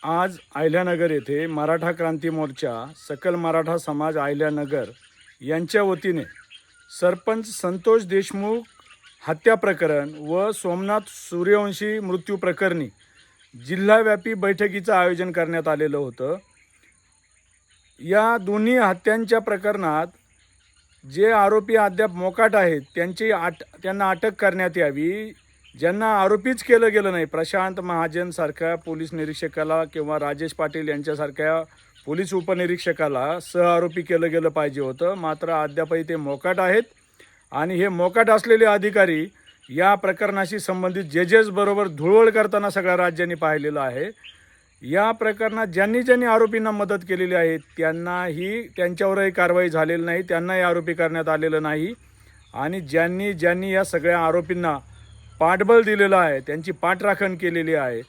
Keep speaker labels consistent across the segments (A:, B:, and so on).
A: आज अहिल्यानगर येथे मराठा क्रांती मोर्चा सकल मराठा समाज अहिल्यानगर यांच्या वतीने सरपंच संतोष देशमुख हत्या प्रकरण व सोमनाथ सूर्यवंशी मृत्यू प्रकरणी जिल्हाव्यापी बैठकीचं आयोजन करण्यात आलेलं होतं। या दोन्ही हत्यांच्या प्रकरणात जे आरोपी अद्याप मोकाट आहेत त्यांना अटक करण्यात यावी। ज्यांना आरोपीच केलं गेलं नाही, प्रशांत महाजनसारख्या पोलीस निरीक्षकाला किंवा राजेश पाटील यांच्यासारख्या पोलीस उपनिरीक्षकाला सहआरोपी केलं गेलं पाहिजे होतं, मात्र अद्यापही ते मोकाट आहेत। आणि हे मोकाट असलेले अधिकारी या प्रकरणाशी संबंधित जजेस बरोबर धुळवड करताना सगळ्या राज्यांनी पाहिलेलं आहे। या प्रकरणात ज्यांनी आरोपींना मदत केलेली आहे त्यांच्यावरही कारवाई झालेली नाही, त्यांनाही आरोपी करण्यात आलेलं नाही। आणि ज्यांनी या सगळ्या आरोपींना पाठबळ दिलेलं आहे, त्यांची पाठराखण केलेली आहे,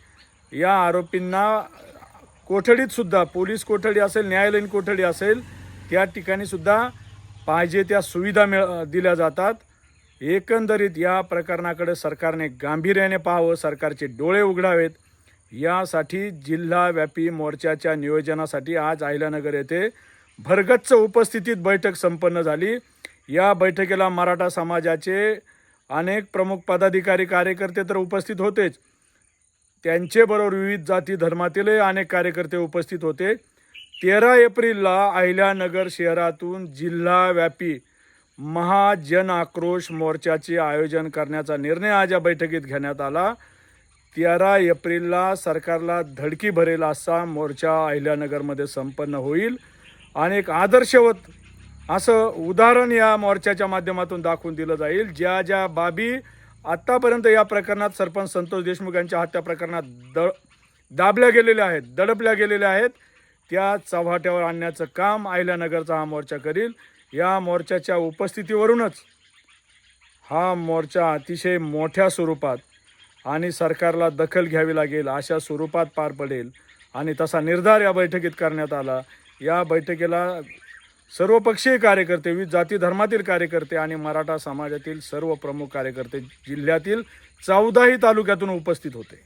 A: या आरोपींना कोठडीत सुद्धा, पोलीस कोठडी असेल, न्यायालयीन कोठडी असेल, त्या ठिकाणी सुद्धा पाहिजे त्या सुविधा दिल्या जातात। एकंदरीत या प्रकरणाकडे सरकारने गांभीर्याने पाहावं, सरकारचे डोळे उघडावेत। यासाठी जिल्हाव्यापी मोर्चाच्या नियोजनासाठी आज अहिल्यानगर येथे भरगच्च उपस्थितीत बैठक संपन्न झाली। या बैठकीला मराठा समाजाचे अनेक प्रमुख पदाधिकारी कार्यकर्ते तर उपस्थित होतेच, त्यांच्याबरोबर विविध जाती धर्मातीलही अनेक कार्यकर्ते उपस्थित होते। 13 एप्रिलला अहिल्यानगर शहरातून जिल्हाव्यापी महाजन आक्रोश मोर्चाचे आयोजन करण्याचा निर्णय आज या बैठकीत घेण्यात आला। 13 एप्रिलला सरकारला धडकी भरेल असा मोर्चा अहिल्यानगरमध्ये संपन्न होईल आणि एक आदर्शवत असं उदाहरण या मोर्चाच्या माध्यमातून दाखवून दिलं जाईल। ज्या बाबी आत्तापर्यंत या प्रकरणात सरपंच संतोष देशमुख यांच्या हत्या प्रकरणात दाबल्या गेलेल्या आहेत, दडपल्या गेलेल्या आहेत, त्या चव्हाट्यावर आणण्याचं काम अहिल्यानगरचा हा मोर्चा करील। या मोर्चाच्या उपस्थितीवरूनच हा मोर्चा अतिशय मोठ्या स्वरूपात आणि सरकारला दखल घ्यावी लागेल अशा स्वरूपात पार पडेल आणि तसा निर्धार या बैठकीत करण्यात आला। या बैठकीला सर्वपक्षीय कार्यकर्ते, विविध जाती धर्मातील कार्यकर्ते आणि मराठा समाजातील सर्व प्रमुख कार्यकर्ते जिल्ह्यातील 14ही तालुक्यातून उपस्थित होते।